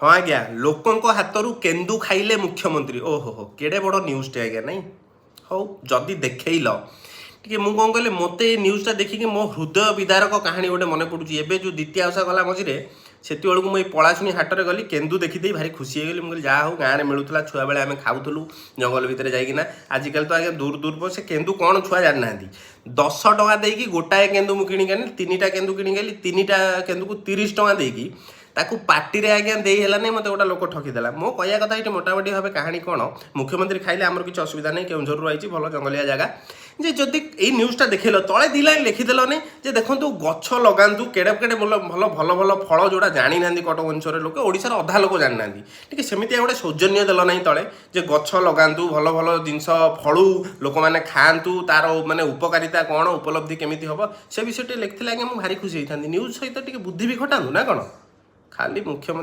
हाँ आज्ञा लोकों हाथरू केन्दु खाइले मुख्यमंत्री ओहो हो केड़े बड़ न्यूज़टे आज्ञा नहीं हौ जदि देखल टी मुझे कौन कहले मत न्यूज़टा देखिए मो हृदय विदारक कहानी गोटे मन पड़ुची एवं जो द्वितीय ओषा गला मझे से मुझे पलाशुनी हाटर गली केन्दु देखीदे भारी खुशी होगली मुझे जहाँ हूँ गाँव में मिलूला छुआ बेले आम खाऊलु जंगल भितर जाइना आजिकल तो आज्ञा दूर दूर पर से केन्दु कौन छुआ जाना 10 टଙ୍କା देकी गोटाए केन्दु मुझे किणिक आनी 3टा केन्दु किणिक आनी 3टा केन्दु को 30 टଙ୍କା देकी ताकू पार्टी रे आज्ञा दे हेलानी मत गोटा लोक ठकीदेला मो कहया कथा ये मोटामोटी भाव कहानी कौन मुख्यमंत्री खाइले आमर किसी असुविधा नहीं केउझर आई भल जंगलिया जगह जे जदि ये न्यूज़टा देखल तले दी लाइन लिखिदेलनि जे देखो गछ लगातु केड़े केड़े भल भल भल फल जोड़ा जानी ना कटक अंचल लोक ओडिशार अधा लोक जानी ना टी सेमती गोटे सौजन्य देल ना तले जे गछ लगातु भल भल जिनस फलू लोक मैंने खातु तार माने उपकारिता कौन उपलब्धि केमिति हम से विषय लिखिले आज्ञा मुझे भारी खुशी होता न्यूज़ सहित बुद्धि भी खटातु ना कौन खाली मुख्यमंत्री